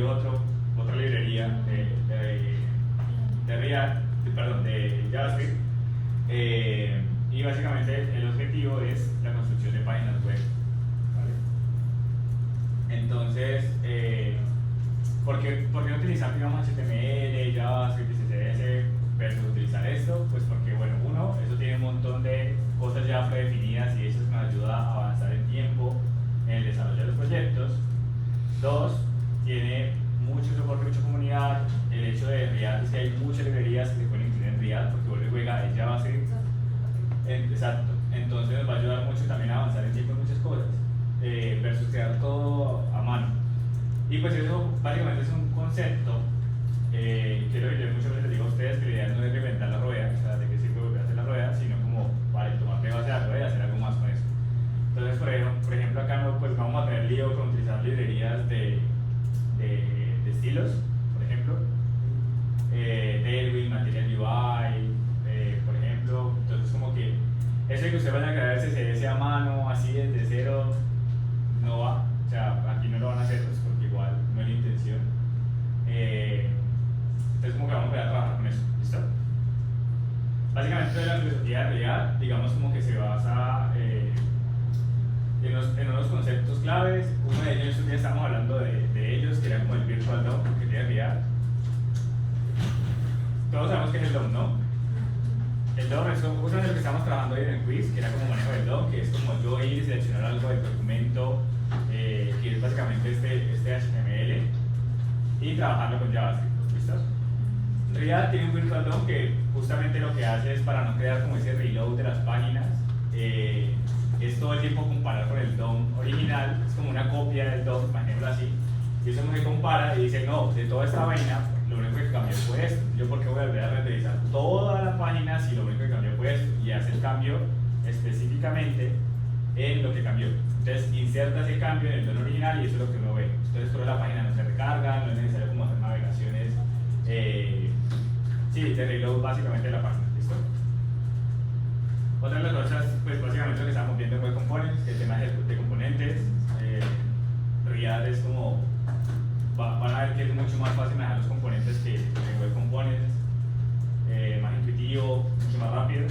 otra librería de JavaScript, y básicamente el objetivo es la construcción de páginas web, ¿vale? Entonces, ¿por qué no utilizar, digamos, HTML, JavaScript y CSS versus utilizar esto? Pues porque, bueno, uno, eso tiene un montón de cosas ya predefinidas y eso nos ayuda a avanzar en tiempo en el desarrollo de los proyectos. Dos, tiene mucho soporte, mucha comunidad. El hecho de React es que hay muchas librerías que se pueden incluir en React porque vuelve juega en JavaScript. Exacto. Entonces nos va a ayudar mucho también a avanzar en tiempo en muchas cosas, versus crear todo a mano. Y pues eso básicamente es un concepto que es lo que yo muchas veces les digo a ustedes, que la idea no es reinventar la rueda, o sea, de que sirve volver a hacer la rueda, sino como, vale, tomar de base a la rueda y hacer algo más con eso. Entonces, por ejemplo, acá no, pues vamos a tener lío con utilizar librerías de estilos, por ejemplo, Tailwind, Material UI, por ejemplo. Entonces, como que eso de que usted vaya a crear el CSS a mano, así desde cero, no va. O sea, aquí no lo van a hacer, pues, porque igual no es la intención. Entonces, como que vamos a trabajar con eso, ¿listo? Básicamente, la filosofía de React, digamos, como que se basa en unos conceptos claves. Uno de ellos, ya estamos hablando de ellos, que era como el Virtual DOM que tiene React. Todos sabemos que es el DOM, ¿no? El DOM es como lo que estamos trabajando hoy en el quiz, que era como manejo del DOM, que es como yo ir y seleccionar algo del documento, que es básicamente este HTML, y trabajarlo con JavaScript. ¿Listos? React tiene un Virtual DOM que justamente lo que hace es, para no crear como ese reload de las páginas, es todo el tiempo comparar con el DOM original. Es como una copia del DOM, imaginémoslo así, y eso me compara y dice, no, de toda esta vaina lo único que cambió fue esto. Yo, ¿por qué voy a volver a renderizar toda la página si lo único que cambió fue esto? Y hace el cambio específicamente en lo que cambió. Entonces inserta ese cambio en el DOM original y eso es lo que uno ve. Entonces toda la página no se recarga, no es necesario como hacer navegaciones, sí, de reload básicamente de la página. ¿Listo? Otra de las cosas, pues básicamente lo que estamos viendo en Web Components, el tema de componentes. React es como, van a ver que es mucho más fácil manejar los componentes que en Web Components, más intuitivo, mucho más rápido.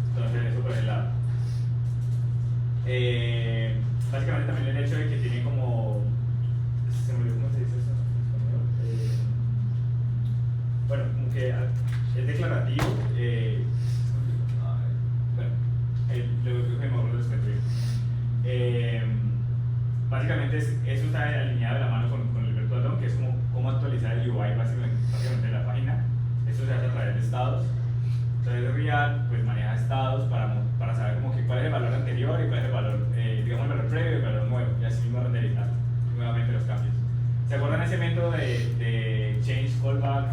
Entonces eso por el lado. Básicamente también el hecho de que tiene como, se me olvidó cómo se dice eso en español, bueno, como que es declarativo. Básicamente eso está alineado de la mano con el Virtual DOM, que es como cómo actualizar el UI básicamente de la página. Esto se hace a través de estados. Entonces React pues maneja estados para saber como que cuál es el valor anterior y cuál es el valor, digamos, el valor previo y el valor nuevo, y así mismo renderizar nuevamente los cambios. ¿Se acuerdan ese método de change callback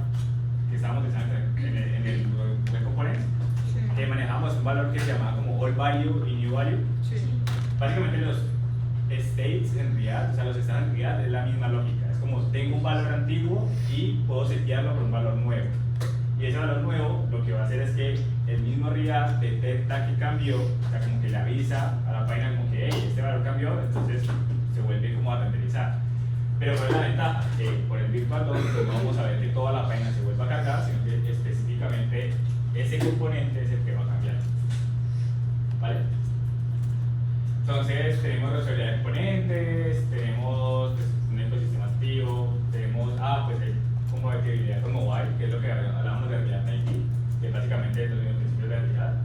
que estábamos utilizando en el Web Components? Sí. Que manejamos un valor que se llamaba como old value y new value. Sí. Básicamente los states en React, o sea, los estados en React es la misma lógica. Es como tengo un valor antiguo y puedo setearlo por un valor nuevo. Y ese valor nuevo lo que va a hacer es que el mismo React detecta que cambió, o sea, como que le avisa a la página como que, hey, este valor cambió, entonces se vuelve como a renderizar. Pero por la ventaja que por el Virtual DOM no vamos a ver que toda la página se vuelva a cargar, sino que específicamente ese componente es el que va a cambiar. ¿Vale? Entonces tenemos reusabilidad de componentes, tenemos pues, un ecosistema activo, tenemos pues compatibilidad con mobile, que es lo que hablábamos de React Native, que básicamente es los mismos principios de React,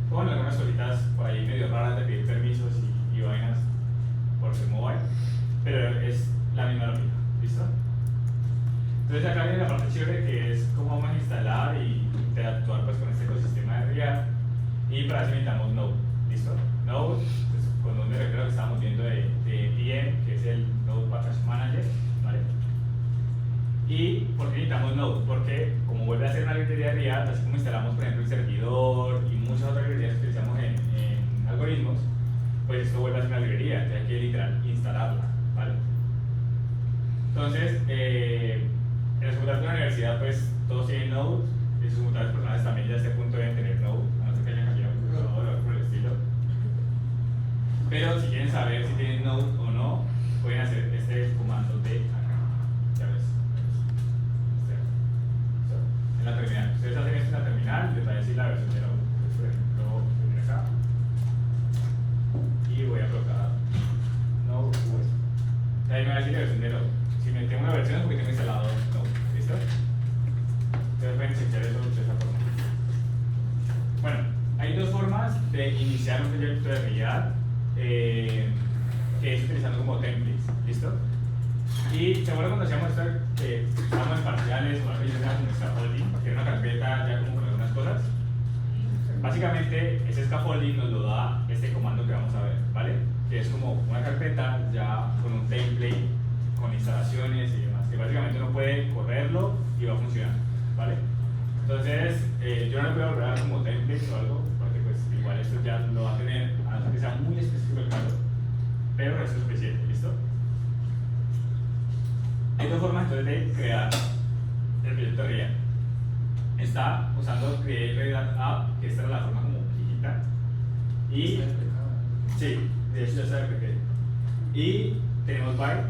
con algunas cositas por ahí medio raras de pedir permisos y vainas por ser mobile, pero es la misma lógica. ¿Listo? Entonces acá viene la parte chévere, que es cómo vamos a instalar y interactuar pues, con este ecosistema de React, y para eso necesitamos Node. ¿Listo? Node, pues, con donde refiero lo que estábamos viendo de NPM, que es el Node Package Manager, ¿vale? ¿Y por qué necesitamos Node? Porque como vuelve a ser una librería de React, así como instalamos por ejemplo el servidor y muchas otras librerías que utilizamos en algoritmos, pues esto vuelve a ser una librería, entonces hay que literal instalarla, ¿vale? Entonces, en los computadores de la universidad pues todos tienen Node, y sus computadores personales también ya a este punto deben tener Node, a no ser que hayan cambiado un computador o algo por el estilo. Pero si quieren saber si tienen Node o no, pueden hacer este comando de acá. ustedes hacen esto en la terminal, les va a decir la versión de Node. Por ejemplo, voy a acá y voy a colocar Node US. Ahí me va a decir la versión de Node. Si me tengo una versión es porque tengo instalado Node. ¿Listo? Ustedes pueden chequear eso de esa forma. Bueno, hay dos formas de iniciar un proyecto de realidad que es utilizando como templates. ¿Listo? Y se acuerdan cuando hacíamos esto que estábamos en parciales o algo que era como scaffolding, que era una carpeta ya como con algunas cosas. Básicamente ese scaffolding nos lo da este comando que vamos a ver, ¿vale? Que es como una carpeta ya con un template, con instalaciones y demás, que básicamente uno puede correrlo y va a funcionar, ¿vale? Entonces yo no lo voy a volver como template o algo, porque pues igual esto ya lo va a tener, a no ser que sea muy específico el caso, pero eso es suficiente, ¿listo? Hay dos formas entonces de crear el proyecto de realidad. Está usando Create Realidad App, que esta era la forma como viejita. Y sí, de hecho ya se repite. Y tenemos Byte.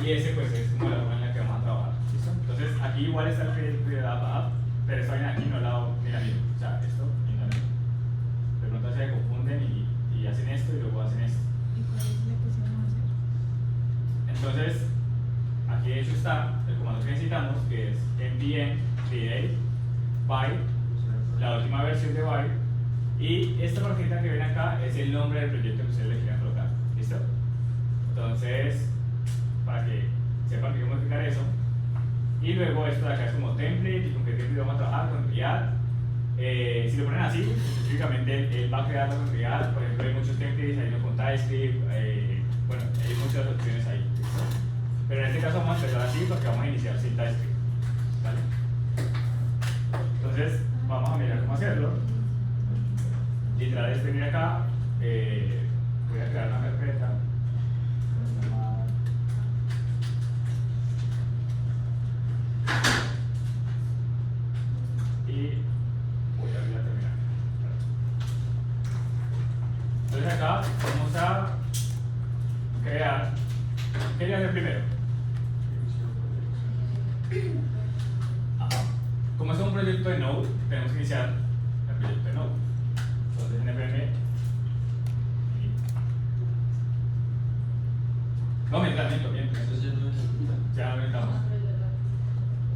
Y ese pues es como la forma en la que vamos a trabajar. ¿Listo? Entonces aquí igual está el Create Realidad App, pero esta vaina aquí no la mira bien. O sea, esto y no la. De pronto se confunden y hacen esto y luego hacen esto. ¿Y cuál es la que se va a hacer? Entonces, aquí de hecho está el comando que necesitamos, que es npm create byte, la última versión de byte, y esta barrita que ven acá es el nombre del proyecto que ustedes le quieran colocar. ¿Listo? Entonces, para que sepan que hay que modificar eso, y luego esto de acá es como template, y con qué template vamos a trabajar, con React. Si lo ponen así, específicamente él va a crearlo con React. Por ejemplo, hay muchos templates, hay uno con TypeScript, bueno, hay muchas opciones ahí. ¿Listo? Pero en este caso vamos a empezar así porque vamos a iniciar sin TypeScript. ¿Vale? Entonces, vamos a mirar cómo hacerlo. Literal es venir acá, voy a crear una carpeta. Y voy a abrir a terminar. Entonces acá vamos a crear. ¿Qué voy a hacer primero? Ajá. Como es un proyecto de Node, tenemos que iniciar el proyecto de Node. Entonces npm. No, mientras. Entonces ya no necesita. Ya lo necesitamos.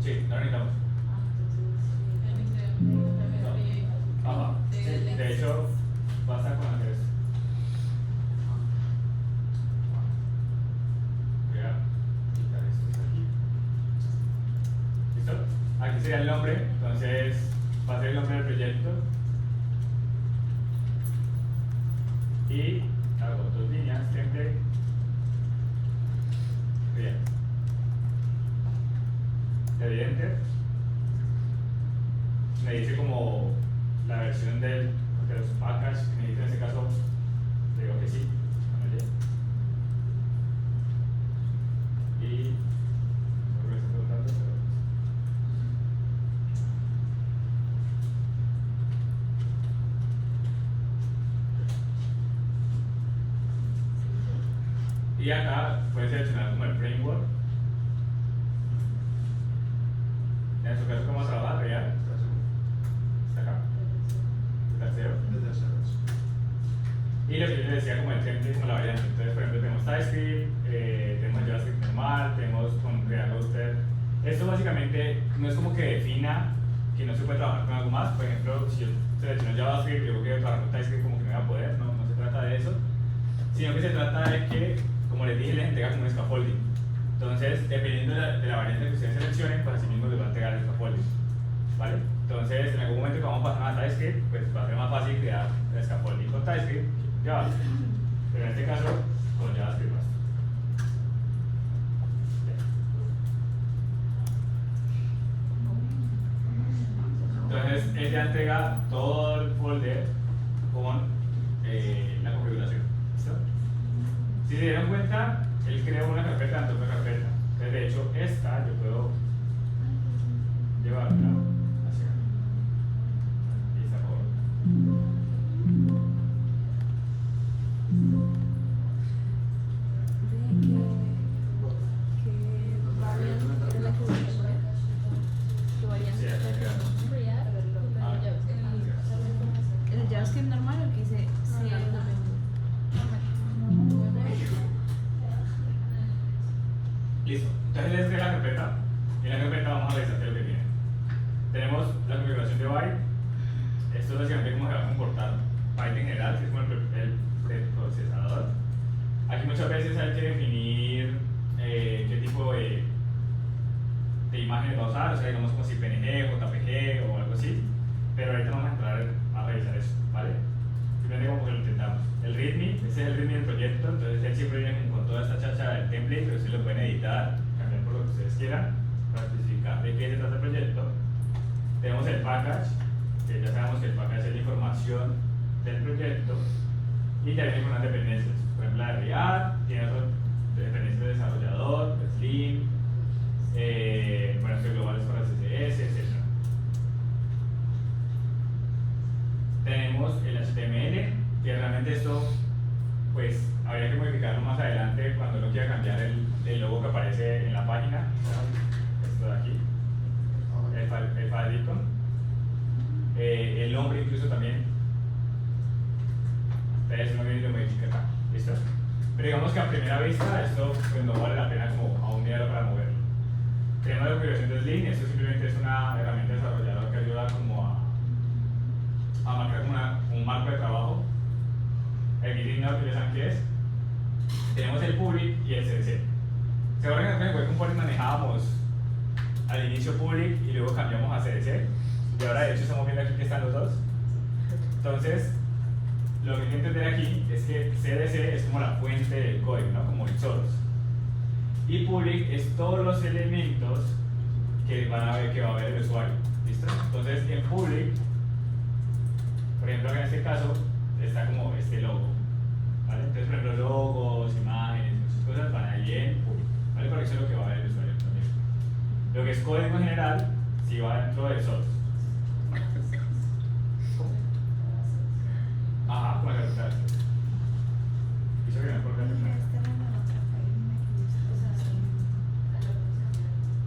Sí, lo necesitamos. Ajá. De hecho, basta con hacer eso. Voy a quitar esto de aquí. ¿Listo? Aquí sería el nombre, entonces va a ser el nombre del proyecto. Y hago dos líneas, template. Bien. Le doy enter. Me dice como la versión de los packages, me dice en ese caso, le digo que sí, y no me estoy preguntando, pero y acá puedes seleccionar como el framework. En su caso, ¿cómo trabaja? Real. Está acá. El tercero. Y lo que yo les decía como el template, como la variante. Entonces, por ejemplo, tenemos TypeScript, tenemos JavaScript normal, tenemos con React Router. Esto básicamente no es como que defina que no se puede trabajar con algo más. Por ejemplo, si yo selecciono JavaScript y luego quiero trabajar con TypeScript, como que no voy a poder, no se trata de eso. Sino que se trata de que, como les dije, les entrega como un scaffolding. Entonces, dependiendo de la variante que ustedes seleccionen, pues así mismo les va a entregar el scaffolding. ¿Vale? Entonces, en algún momento que vamos a pasar a TypeScript, pues va a ser más fácil crear el scaffolding con TypeScript que JavaScript. Pero en este caso, con JavaScript más. Entonces, él ya entrega todo el folder con la configuración. ¿Listo? Si se dieron cuenta, él creó una carpeta dentro de otra carpeta. Entonces, de hecho, esta yo puedo llevarla hacia acá. Y esta por. ¿Qué variante era la que voy a poner? ¿Qué variante era Listo. Entonces les la carpeta. Y en la carpeta vamos a revisar qué es lo que tiene. Tenemos la configuración de byte. Esto es básicamente cómo se va a comportar byte en general, que es como el preprocesador. Aquí muchas veces hay que definir qué tipo de imágenes va a usar, o sea, digamos como si PNG, JPG o algo así. Pero ahorita vamos a entrar a revisar eso, ¿vale? Simplemente como que lo intentamos. El README, ese es el README del proyecto, entonces él siempre viene con toda esta chacha del template, pero ustedes lo pueden editar, cambiar por lo que ustedes quieran, para especificar de qué se trata el proyecto. Tenemos el package, que ya sabemos que el package es la información del proyecto, y ya viene con unas dependencias. Por ejemplo, la de React, tiene otras dependencias de desarrollador, de Slim, bueno, que globales para CSS, etc. Tenemos el HTML, que realmente esto, pues, habría que modificarlo más adelante cuando uno quiera cambiar el logo que aparece en la página. Esto de aquí, el file icon, el nombre incluso también. Entonces uno viene y lo modifica acá, ¿listo? Pero digamos que a primera vista esto pues, no vale la pena como a un dinero para moverlo. Tenemos la configuración de Slim, esto simplemente es una herramienta desarrolladora que ayuda como a marcar un marco de trabajo. El Git Node, que ya saben qué es. Tenemos el public y el CDC. ¿Se acuerdan que en Web Component manejábamos al inicio public y luego cambiamos a CDC? Y ahora de hecho estamos viendo aquí que están los dos. Entonces, lo que hay que entender aquí es que CDC es como la fuente del código, ¿no? Como el source. Y public es todos los elementos que van a ver que va a ver el usuario. ¿Listo? Entonces, en public, por ejemplo, en este caso, está como este logo. ¿Vale? Entonces, por ejemplo, logos, imágenes, muchas cosas van ahí en public. ¿Vale? Porque eso es lo que va a ver el usuario también. Lo que es código en general, sí va dentro del source. Ajá, con la carpeta. Hizo que no por carpeta.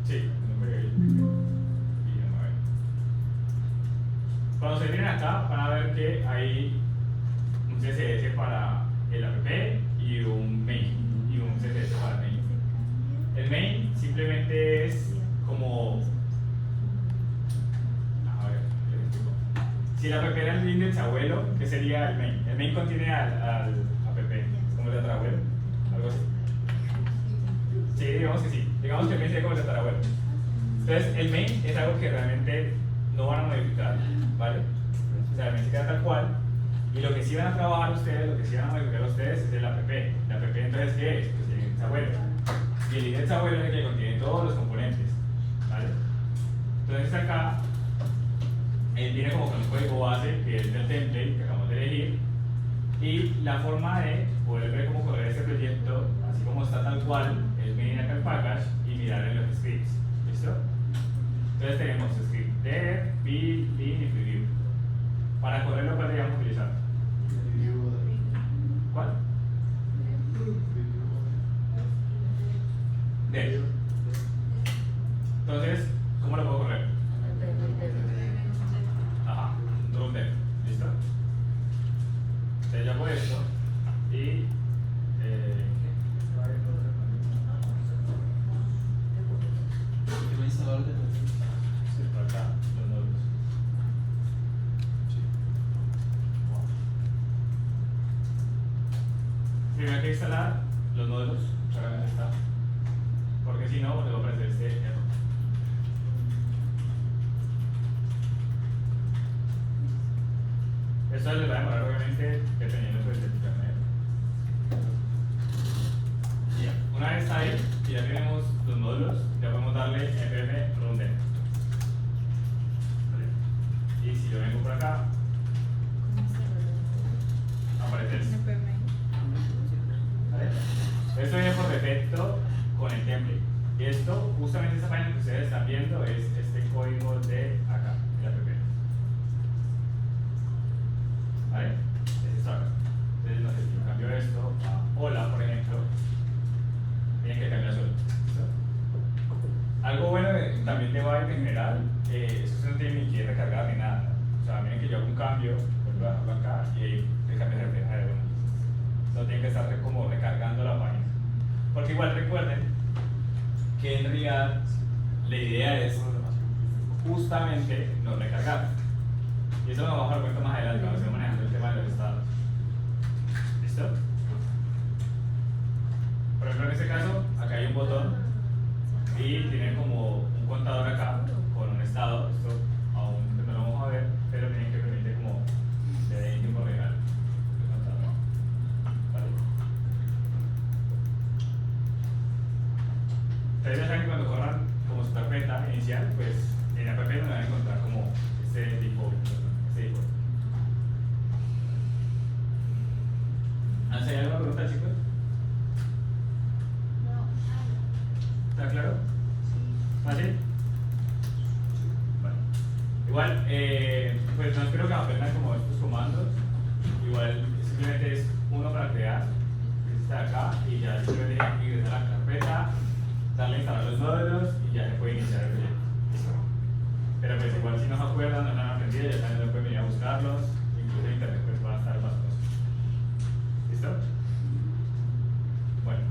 Sí, no pegué ahí. Y vamos a ver. Cuando se vienen acá, van a ver que hay un CSS para el app y un main. Y un CSS para el main. El main simplemente es como. A ver, ¿qué les explico? Si la app era el index abuelo, ¿qué sería el main? El main contiene al app, como el tatarabuelo, algo así. Sí, digamos que sí. Digamos que el main sería como el tatarabuelo. Entonces, el main es algo que realmente no van a modificar, ¿vale? O sea, el main se queda tal cual. Y lo que sí van a trabajar ustedes, lo que sí van a modificar ustedes es el app. ¿La app entonces qué es? Pues el index abuelo. Y el index abuelo es el que contiene todos los componentes, ¿vale? Entonces acá viene como con un código base que es del template que acabamos de elegir, y la forma de poder ver cómo correr este proyecto así como está tal cual es venir acá al package y mirar en los scripts. ¿Listo? Entonces tenemos script there, build, clean y preview. Para correrlo, ¿cuál deberíamos utilizar? ¿Cuál? There. Entonces, ¿cómo lo puedo correr? Ajá, run dev. ¿Listo? Entonces ya por esto y ¿Qué me instalar de nuevo? sí, por acá, los nódulos. Primero hay que instalar los nódulos, claramente está. Porque si no, te va a aparecer este error. Esto les va a demorar obviamente dependiendo pues, del internet. Y ya, una vez está ahí y ya tenemos los módulos, ya podemos darle npm run dev. ¿Vale? Y si yo vengo por acá, aparece esto. ¿Vale? Esto viene por defecto con el template. Y esto, justamente esta página que ustedes están viendo es este código de acá, de la app. ¿Vale? Es esto acá. Entonces, no sé, si yo cambio esto a hola, por ejemplo, tienen que cambiar solo. ¿Listo? Algo bueno también de Byte en general, eso no tiene ni que recargar ni nada. O sea, miren que yo hago un cambio, vuelvo a dejarlo acá y ahí el cambio se refleja de uno. No tienen que estar como recargando la página. Porque igual recuerden que en realidad la idea es justamente no recargar. Y eso lo vamos a dar cuenta más adelante cuando estemos manejando el tema de los estados. ¿Listo? Por ejemplo, en este caso, acá hay un botón y tiene como un contador acá con un estado. Esto aún no lo vamos a ver, pero tiene que permitir como le den tiempo real el contador. ¿Vale? Ustedes ya saben que cuando corran como su carpeta inicial, pues en la carpeta van a encontrar como este tipo. ¿Hay alguna pregunta, chicos? ¿Está claro? ¿Fácil? Bueno. Igual, pues no espero que aprendan como estos comandos. Igual, simplemente es uno para crear. Está acá y ya simplemente ingresar a la carpeta, darle a instalar los módulos y ya se puede iniciar el proyecto. Pero pues igual si no se acuerdan, no han aprendido, ya también pueden venir a buscarlos. Incluso en internet pues van a estar más cosas. ¿Listo? Bueno.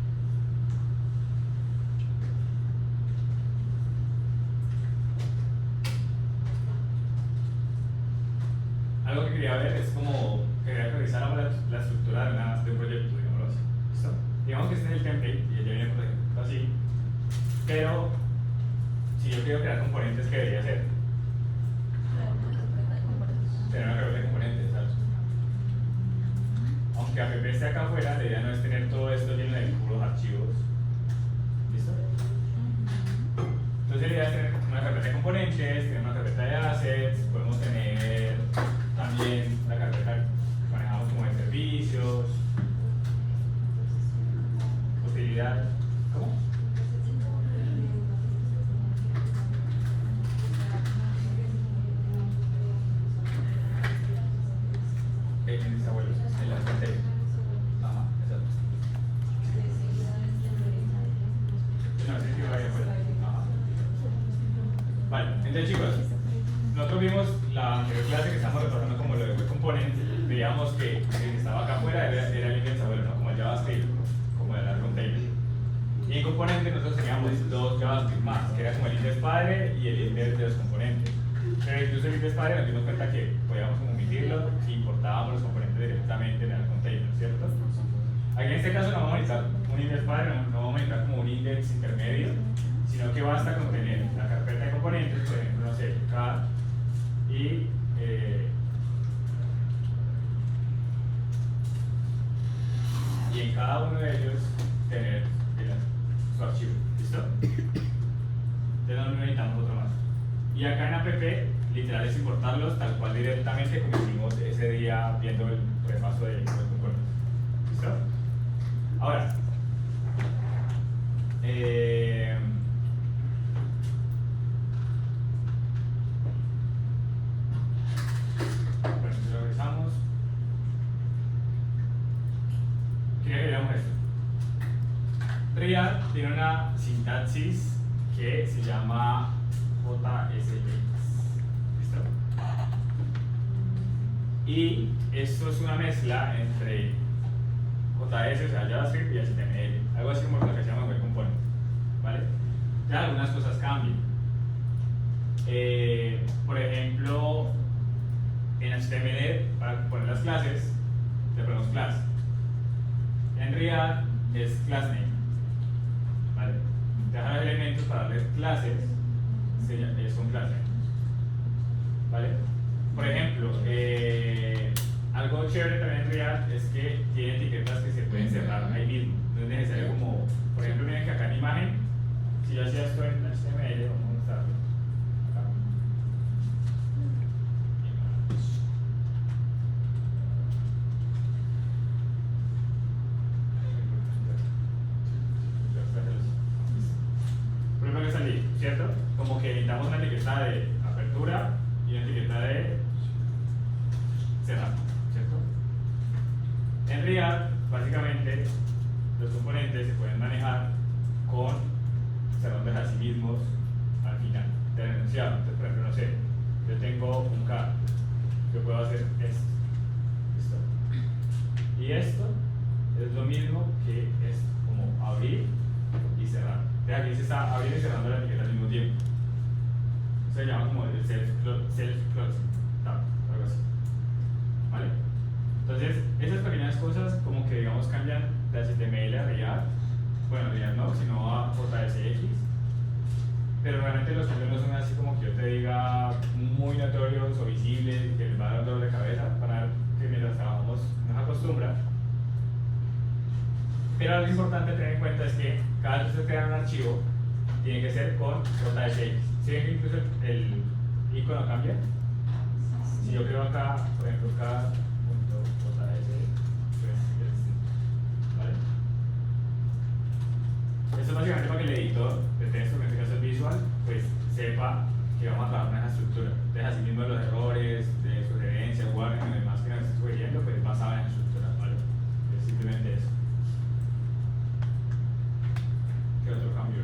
Algo que quería ver es como quería revisar la estructura de un proyecto, digámoslo así. ¿Listo? Digamos que este es el template y ya viene por ejemplo así. Pero si yo quiero crear componentes, ¿qué debería hacer? Tener una carpeta de componentes, ¿sabes? Aunque app esté acá afuera, la idea no es tener todo esto lleno de puros archivos. ¿Listo? Entonces la idea es tener una carpeta de componentes, tener una carpeta de assets, podemos tener también la carpeta que manejamos como de servicios, utilidades. ¿Cómo? Mis abuelos, en la fuente. Ajá, exacto. No, sí, que vaya afuera. Ajá. Vale, entonces chicos, nosotros vimos la anterior clase que estamos repasando como lo de web component. Veíamos que el que estaba acá afuera era el index abuelo, ¿no? Como el JavaScript, como el container. Y en componente nosotros teníamos dos JavaScript más, que era como el index padre y el index de los componentes. Pero incluso el index padre nos dimos cuenta que podíamos como omitirlo y importábamos los componentes directamente en el container, ¿cierto? Aquí en este caso no vamos a necesitar un index padre, no vamos a necesitar como un index intermedio, sino que basta con tener la carpeta de componentes, por ejemplo, no sé, car y en cada uno de ellos tener su archivo, ¿listo? Entonces no necesitamos otro más. Y acá en app, literal es importarlos tal cual directamente como hicimos ese día viendo el repaso de los componentes. ¿Listo? Ahora, bueno, si lo revisamos, quería que veamos esto. Triad tiene una sintaxis que se llama JSX. ¿Listo? Y esto es una mezcla entre JS, o sea, JavaScript y HTML. Algo así como lo que se llama web component. ¿Vale? Ya algunas cosas cambian. Por ejemplo, en HTML, para poner las clases, le ponemos class. En React es class name. ¿Vale? Dejar elementos para darles clases son clases. ¿Vale? Por ejemplo, algo chévere también en React es que tiene etiquetas que se pueden cerrar ahí mismo. No es necesario como, por ejemplo, miren que acá en imagen, si yo hacía esto en HTML, vamos a mostrarlo. Acá. Por ejemplo, que salí, ¿cierto? Como que necesitamos una etiqueta de apertura y una etiqueta de cerrar, ¿cierto? En React, básicamente, los componentes se pueden manejar con cerrando a sí mismos al final del enunciado. Entonces, por ejemplo, no sé, yo tengo un car, yo puedo hacer esto, ¿listo? Y esto es lo mismo que es como abrir y cerrar. Entonces aquí se está abriendo y cerrando la etiqueta al mismo tiempo. Eso se llama como el self-closing, algo así. ¿Vale? Entonces, esas pequeñas cosas como que digamos cambian de HTML a React, bueno, React no, sino a JSX, pero realmente los cambios no son así como que yo te diga muy notorios o visibles y que les va a dar dolor de cabeza, para ver que mientras trabajamos nos acostumbra. Pero algo importante a tener en cuenta es que cada vez que se crea un archivo tiene que ser con JSX. ¿Sí ven que incluso el icono cambia? Si yo creo acá, por ejemplo, k.js, ¿vale? Esto es básicamente para que el editor de texto, que en este caso es visual, pues sepa que vamos a trabajar con esa estructura. Entonces, así mismo los errores, de sugerencias, warnings y demás que nos esté sugiriendo, pues basado en esa estructura, ¿vale? Es simplemente eso. ¿Qué otro cambio?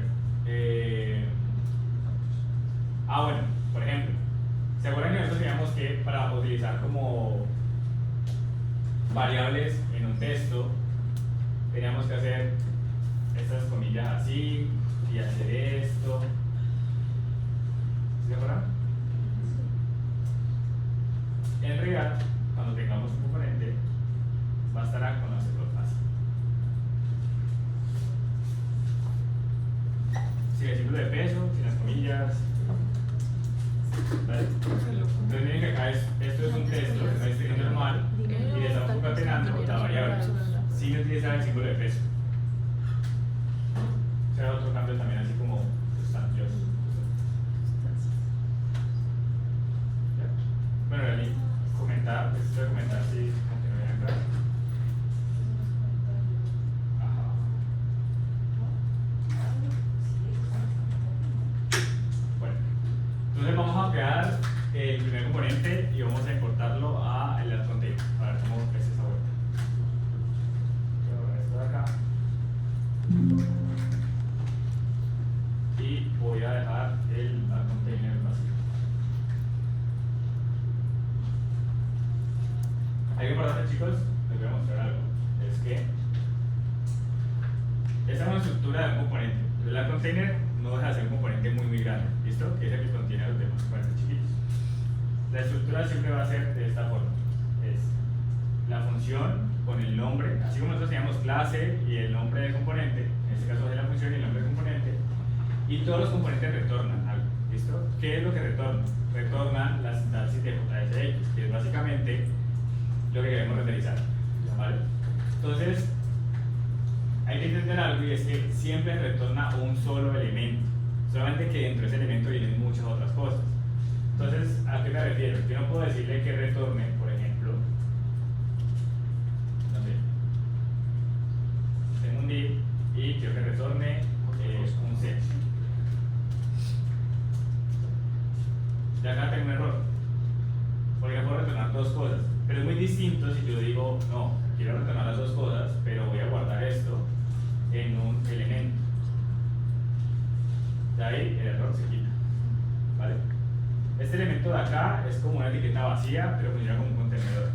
Bueno, por ejemplo, ¿se acuerdan que nosotros teníamos que para utilizar como variables en un texto teníamos que hacer estas comillas así y hacer esto? ¿Sí se acuerdan? En React, cuando tengamos un componente, bastará con hacerlo así. Sin el símbolo de peso, sin las comillas. ¿Vale? Entonces miren que acá esto es un texto, es una extensión normal y le estamos concatenando la variable sin utilizar el símbolo de peso. O sea, otro cambio también así como sustancioso. Bueno, Dani, comentar, necesito comentar si como que no viene acá. Entonces vamos a crear el primer componente y vamos a importarlo a el container. A ver cómo es esa vuelta. Voy a poner esto de acá. Y voy a dejar el container vacío. Hay que importante, chicos, les voy a mostrar algo. Es que esa es una estructura de un componente. El container no deja de ser un componente muy grande, ¿listo? Que es el que contiene los demás componentes chiquitos. La estructura siempre va a ser de esta forma. Es la función con el nombre, así como nosotros teníamos clase y el nombre del componente, en este caso es la función y el nombre del componente, y todos los componentes retornan algo, ¿listo? ¿Qué es lo que retorna? Retornan la sintaxis de JSX, que es básicamente lo que queremos renderizar, ¿vale? Entonces, hay que entender algo y es que siempre retorna un solo elemento, solamente que dentro de ese elemento vienen muchas otras cosas. Entonces, ¿a qué me refiero? Yo no puedo decirle que retorne, por ejemplo, no sé, tengo un div y quiero que retorne un set. Y acá tengo un error, porque no puedo retornar dos cosas, pero es muy distinto si yo digo, no, quiero retornar las dos cosas, pero voy a guardar esto en un elemento. De ahí el error se quita, ¿vale? Este elemento de acá es como una etiqueta vacía, pero funciona como un contenedor.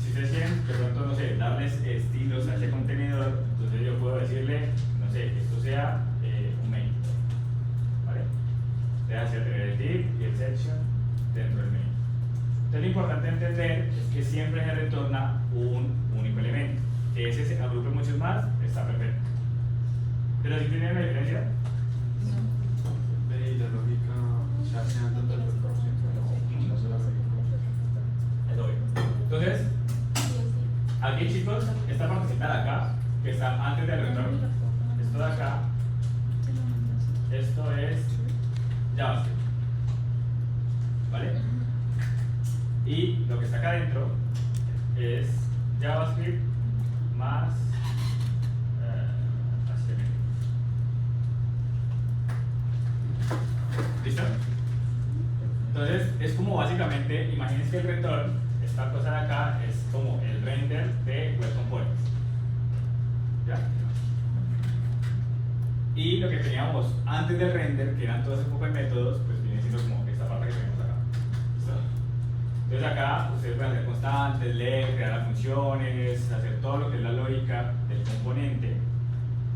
Si ustedes quieren, de pronto, no sé, darles estilos a ese contenedor, entonces yo puedo decirle, no sé, que esto sea un main, ¿vale? Deja de tener el div y el section dentro del main. Entonces lo importante entender es que siempre se retorna un único elemento. Que ese se agrupe muchos más, está perfecto. ¿Pero si tiene una diferencia? Ve y la lógica se hace antes del 100%. Eso voy. Entonces, aquí chicos, esta partecita de acá, que está antes del retorno, esto de acá, esto es JavaScript, ¿vale? Y lo que está acá adentro es JavaScript más HTML. ¿Listo? Entonces es como básicamente, imagínense que el return, esta cosa de acá, es como el render de Web Components. ¿Ya? Y lo que teníamos antes del render, que eran todos ese poco de métodos, pues viene siendo como esta parte que tenemos acá. ¿Listo? Entonces acá ustedes pueden hacer constantes, leer, crear las funciones, hacer todo lo que es la lógica del componente.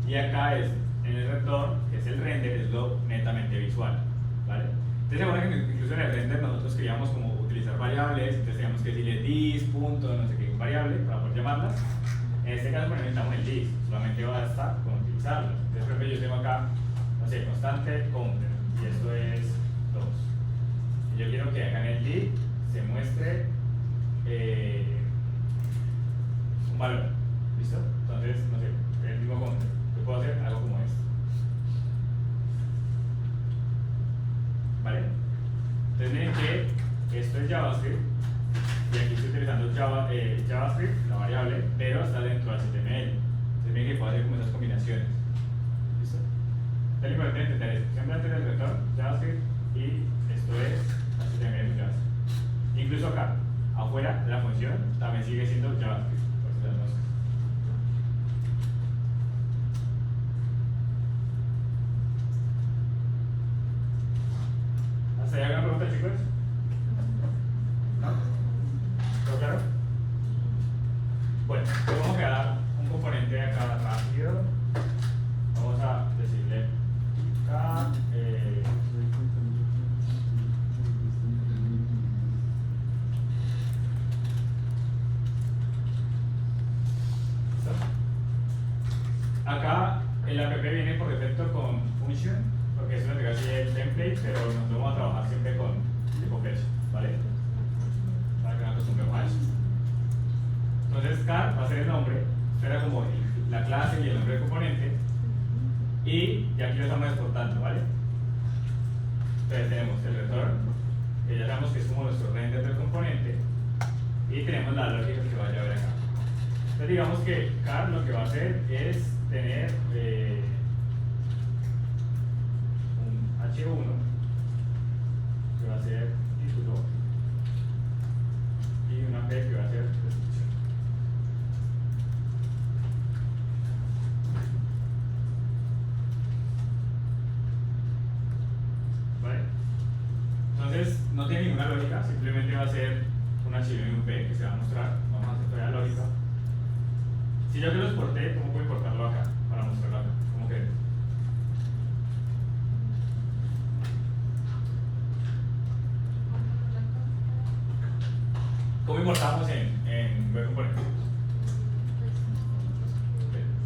Y acá es en el rector, que es el render, es lo netamente visual, ¿vale? Entonces, ahora que incluso en el render nosotros queríamos como utilizar variables, entonces teníamos que decirle dis, punto, no sé qué, variable, para poder llamarlas. En este caso, pues, no necesitamos el dis, solamente basta con utilizarlo. Entonces, por ejemplo, yo tengo acá, no sé, constante counter, y esto es 2. Y yo quiero que acá en el div se muestre un valor, ¿listo? Entonces, no sé, el mismo counter, yo puedo hacer algo como esto. ¿Vale? Entonces miren que esto es JavaScript y aquí estoy utilizando JavaScript, la variable, pero está dentro de HTML. Entonces miren que puedo hacer como esas combinaciones. ¿Listo? Entonces lo importante es entender esto. Siempre antes del retorno, JavaScript y esto es HTML JavaScript. Incluso acá, afuera de la función, también sigue siendo JavaScript. Por eso tenemos ¿hasta ahí alguna pregunta, chicos? ¿No? ¿Todo claro? Bueno, pues vamos a crear un componente acá rápido. Vamos a decirle acá, ¿listo? Acá el app viene por defecto con function, porque eso es lo que hace el template, pero nos vamos a trabajar siempre con tipo flecha, ¿vale? Para que nos acostumbremos a eso. Entonces, car va a ser el nombre, será como la clase y el nombre del componente, y ya aquí lo estamos exportando, ¿vale? Entonces tenemos el return, que ya sabemos que es como nuestro render del componente, y tenemos la lógica que vaya a ver acá. Entonces digamos que car lo que va a hacer es tener un H1 que va a ser título y una P que va a ser descripción. ¿Vale? Entonces no tiene ninguna lógica, simplemente va a ser un H1 y un P que se va a mostrar. Vamos a hacer toda la lógica. Si yo que lo exporté, ¿cómo puedo importarlo acá? Para mostrarlo acá. ¿Cómo que? ¿Cómo importamos en web components?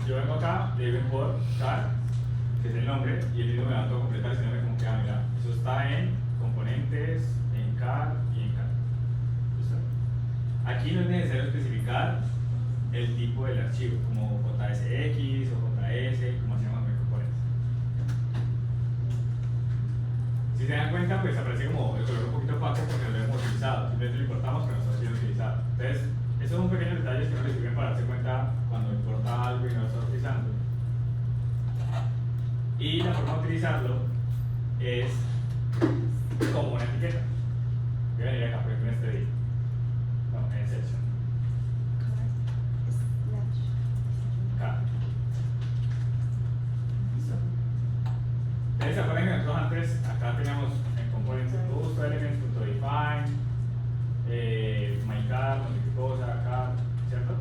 Yo vengo acá, le digo import car, que es el nombre, y el mismo me va a todo completar, si no me como que, mira, eso está en componentes, en car y en car. ¿Listo? Aquí no es necesario especificar el tipo del archivo, como JSX o JS, como se llaman web components. Si se dan cuenta, pues aparece como el color un poquito opaco porque no lo hemos utilizado, simplemente lo importamos pero no está siendo utilizado. Entonces, esos son pequeños detalles que no les sirven para darse cuenta cuando importa algo y no lo está utilizando. Y la forma de utilizarlo es como una etiqueta. Voy a venir acá, por ejemplo, en este día. No, en section. Acá. ¿Listo? Entonces, ¿se acuerdan que nosotros antes acá teníamos en components elements.define, mycar, no sé qué cosa, acá, ¿cierto?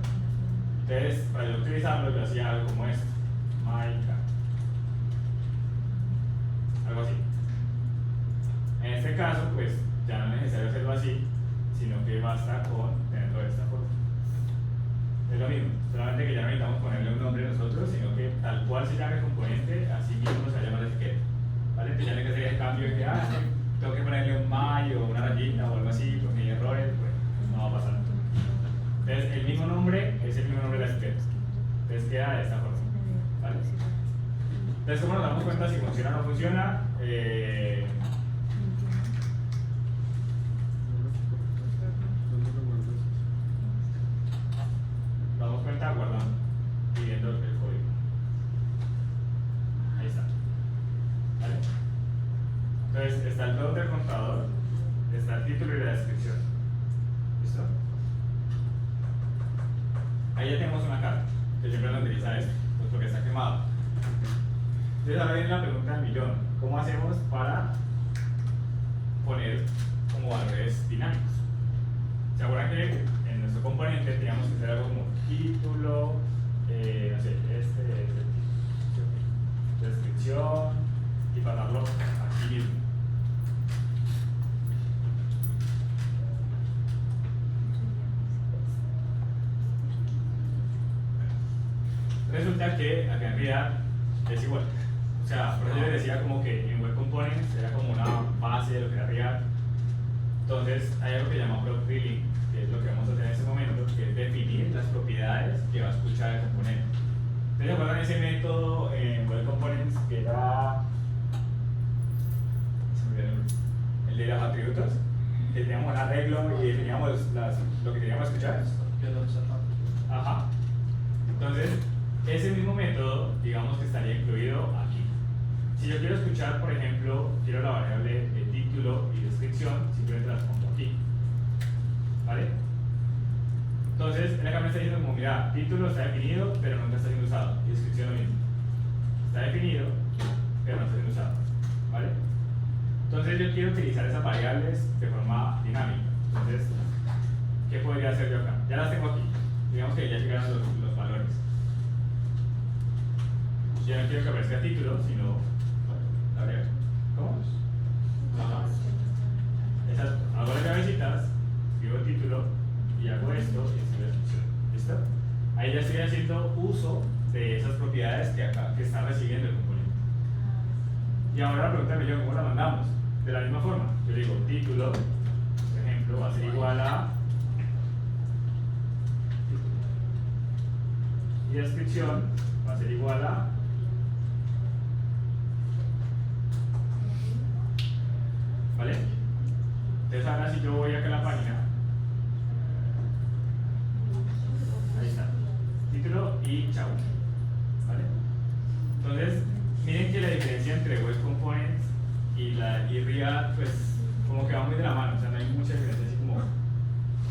Entonces, para yo utilizarlo, yo hacía algo como esto: mycar. Algo así. En este caso, pues ya no es necesario hacerlo así, sino que basta con tenerlo de esta forma. Es lo mismo, solamente que ya no necesitamos ponerle un nombre nosotros, sino que tal cual se llame el componente, así mismo se va a llamar la etiqueta. ¿Vale? Entonces ya no hay que hacer el cambio de que, tengo que ponerle un my o una rayita o algo así, porque hay errores, pues no va a pasar. Entonces el mismo nombre es el mismo nombre de la etiqueta. Entonces queda de esta forma. ¿Vale? Entonces, ¿cómo nos damos cuenta si funciona o no funciona? Nos damos cuenta guardando y viendo el código. Ahí está. ¿Vale? Entonces, está el blog del contador, está el título y la descripción. ¿Listo? Ahí ya tenemos una carta, que siempre no utiliza esto, pues porque está quemado. Entonces ahora viene la pregunta del millón: ¿cómo hacemos para poner como valores dinámicos? ¿Se acuerdan que en nuestro componente teníamos que hacer algo como título, no sé, este es el título? descripción y pasarlo aquí mismo. Resulta que acá en realidad es igual. O sea, por eso yo les decía como que en Web Components era como una base de lo que era React. Entonces hay algo que se llama prop filling, que es lo que vamos a hacer en este momento, que es definir las propiedades que va a escuchar el componente. ¿Ustedes se acuerdan de ese método en Web Components que era el de los atributos? Que teníamos un arreglo y definíamos lo que queríamos escuchar. Ajá. Entonces, ese mismo método, digamos que estaría incluido aquí. Si yo quiero escuchar, por ejemplo, quiero la variable de título y descripción, simplemente las pongo aquí. ¿Vale? Entonces, él acá me está diciendo como, mira, título está definido, pero nunca está siendo usado. Y descripción lo mismo. Está definido, pero no está siendo usado. ¿Vale? Entonces, yo quiero utilizar esas variables de forma dinámica. Entonces, ¿qué podría hacer yo acá? Ya las tengo aquí. Digamos que ya llegaron los valores. Ya no quiero que aparezca título, sino la variable. ¿Cómo? Ajá. Hago las cabecitas, escribo el título y hago esto y escribo la descripción. ¿Listo? Ahí ya estoy haciendo uso de esas propiedades que está recibiendo el componente. Y ahora la pregunta me llega, ¿cómo la mandamos? De la misma forma, yo digo título, por ejemplo, va a ser igual a y descripción va a ser igual a ¿vale? Entonces ahora si yo voy acá a la página, ahí está, título y chao, ¿vale? Entonces miren que la diferencia entre Web Components y React pues como que va muy de la mano, o sea no hay mucha diferencia así como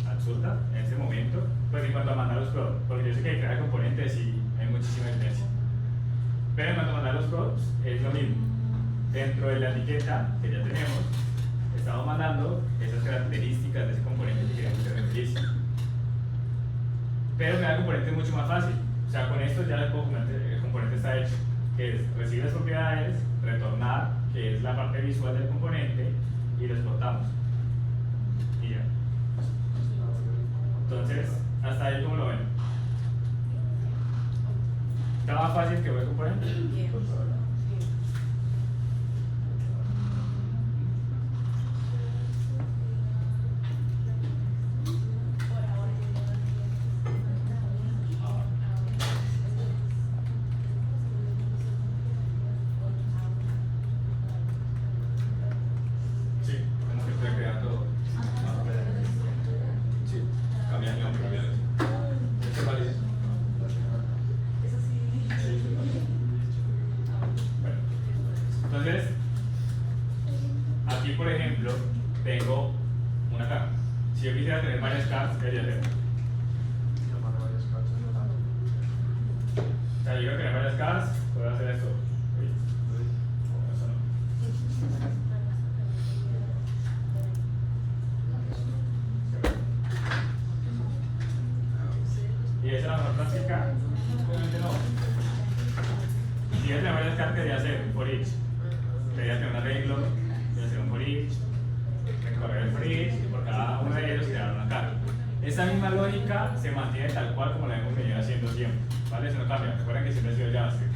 absurda en este momento, pues en cuanto a mandar los props, porque yo sé que en cada componente sí hay muchísima diferencia, pero en cuanto a mandar los props es lo mismo. Dentro de la etiqueta que ya tenemos estamos mandando esas características de ese componente que queremos que reutilice, pero cada componente es mucho más fácil, o sea con esto ya el componente está hecho, que es recibir las propiedades, retornar, que es la parte visual del componente, y lo exportamos y ya. Entonces, hasta ahí como lo ven. ¿Está más fácil que Web Component? Sí, como que estoy creando. Sí, cambiar el nombre, cambiar el ¿Este vale? Bueno, entonces, aquí por ejemplo, tengo una caja. Si yo quisiera tener varias cajas, ¿qué haría hacer? O sea, yo quiero tener varias cajas, puedo hacer esto. Eso no. Y esa es la mejor práctica. Obviamente no. Si quieres tener varias cartas, debería hacer un for each. Debería tener un arreglo, debería hacer un for each, recorrer el for each y por cada uno de ellos crear una carta. Esa misma lógica se mantiene tal cual como la hemos venido haciendo siempre. ¿Vale? Eso no cambia. Recuerden que siempre ha sido JavaScript.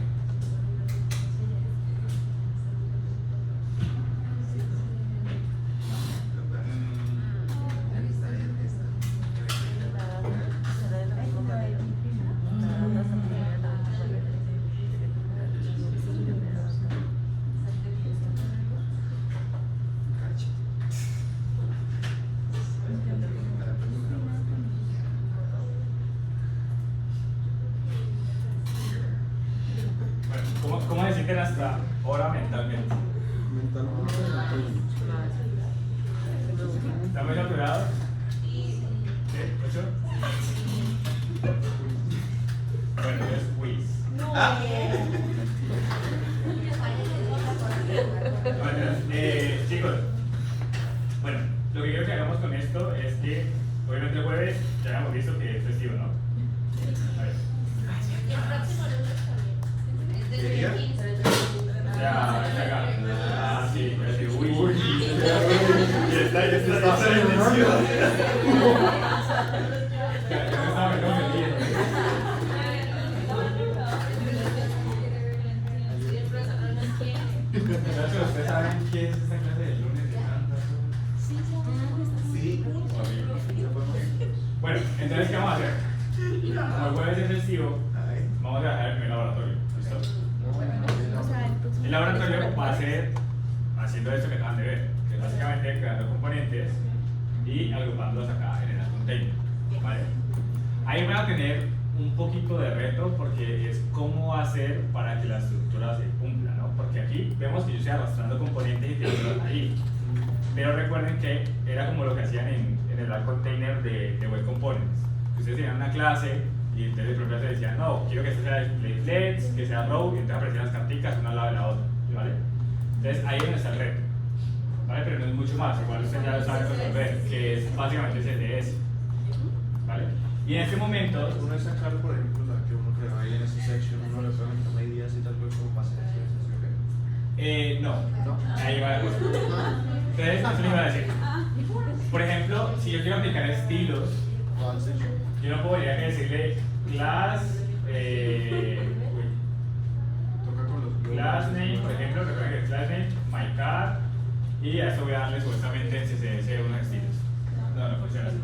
¿Cómo se sienten hasta ahora mentalmente? ¿Están muy saturados? ¿Sí? ¿8? Bueno, es Wiz. Bueno, chicos, bueno, lo que quiero que hagamos con esto es que, obviamente el jueves ya hemos visto que es festivo, ¿no? A ver. El próximo lunes también. Desde el 15. Está silencioso. Ya me estaba metiendo. Muchachos, ¿ustedes saben qué es esta clase de lunes de tantas? Sí. Bueno, entonces, ¿qué vamos a hacer? Como el jueves es festivo, vamos a dejar el primer laboratorio. ¿Listo? El laboratorio va a ser haciendo esto que acaban de ver, que es básicamente creando componentes y agrupándolos acá en el container. ¿Vale? Ahí van a tener un poquito de reto porque es cómo hacer para que la estructura se cumpla, ¿no? Porque aquí vemos que yo estoy arrastrando componentes y tirándolos ahí. Pero recuerden que era como lo que hacían en el App Container de Web Components. Ustedes tenían una clase y entonces el propio te decía, no, quiero que este sea display que sea row, y entonces aparecían las carticas una al lado de la otra, ¿vale? Entonces ahí es donde está el reto, ¿vale? Pero no es mucho más, igual ustedes ya lo saben resolver, que es básicamente CSS, ¿vale? Y en este momento... Uno es sacar, por ejemplo, la que uno creó ahí en ese section, uno le pregunta medidas y tal, pues como pasa eso, no, ¿no? ahí va la cosa. Entonces, eso le iba a decir. Por ejemplo, si yo quiero aplicar estilos, ¿Cuál section? yo no podría que decirle class, Toca con los class name, por ejemplo, recuerden que es class name, my car, y a eso voy a darle supuestamente en CSS unos estilos. No, no funciona así.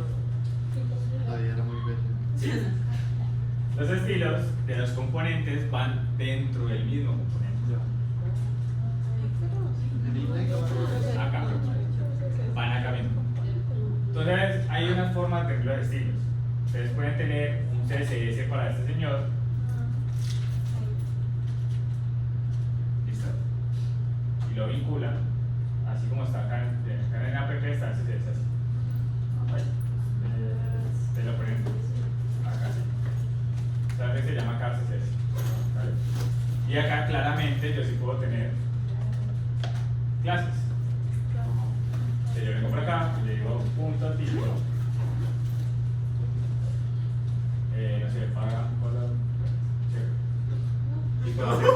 Ahí era muy bello. Sí. Los estilos de los componentes van dentro del mismo componente. Acá. Van acá mismo. Entonces, hay unas formas de los estilos. Ustedes pueden tener un CSS para este señor. Listo. Y lo vinculan, así como está acá en app, está el CSS así. Te lo ponen acá así. ¿Sabes que se llama acá CSS? ¿Vale? Y acá claramente yo sí puedo tener clases. Entonces yo vengo por acá y le digo punto título. No sé, paga, hola, chévere. Y puedo hacer.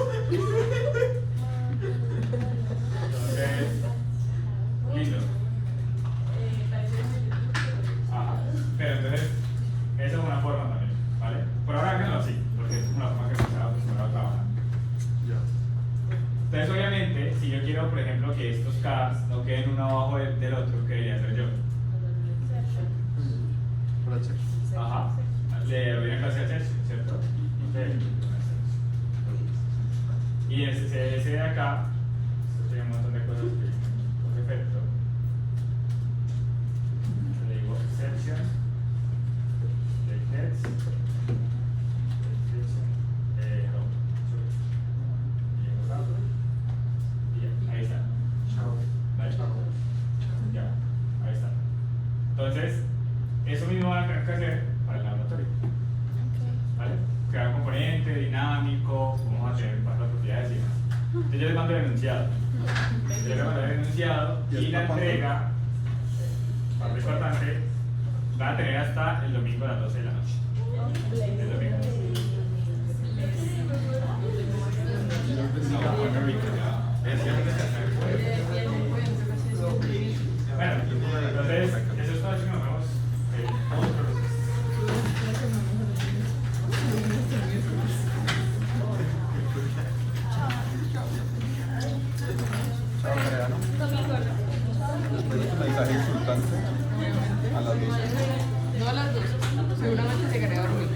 Entonces, listo. Ajá. Pero entonces, esa es una forma también, ¿vale? Por ahora que no así, porque es una forma que se está acostumbrado a trabajar. Ya. Entonces, obviamente, si yo quiero, por ejemplo, que estos Ks no queden uno abajo del otro, ¿qué debería hacer yo? Por H. Ajá. Le doy una clase a Chelsea, ¿cierto? Y el CSS de acá, esto tiene un montón de cosas que por defecto. Le digo exception, next, y ahí está. ¿Vale? Ya, ahí está. Entonces, eso mismo van a tener que hacer para el laboratorio. ¿Vale? Crear un componente dinámico, vamos a tener más propiedades y demás. Entonces yo les mando el enunciado. Yo les mando el enunciado y la entrega, parte importante, van a tener hasta el domingo a las 12 de la noche. El domingo. No, Puerto Rico, ya. Es siempre descansar. Bueno, entonces, eso es todo, chicos. Nos vemos otro. Chao, Mariano. Después de tu mensaje insultante a las 12. No a las 2. Seguramente llegaré a dormir.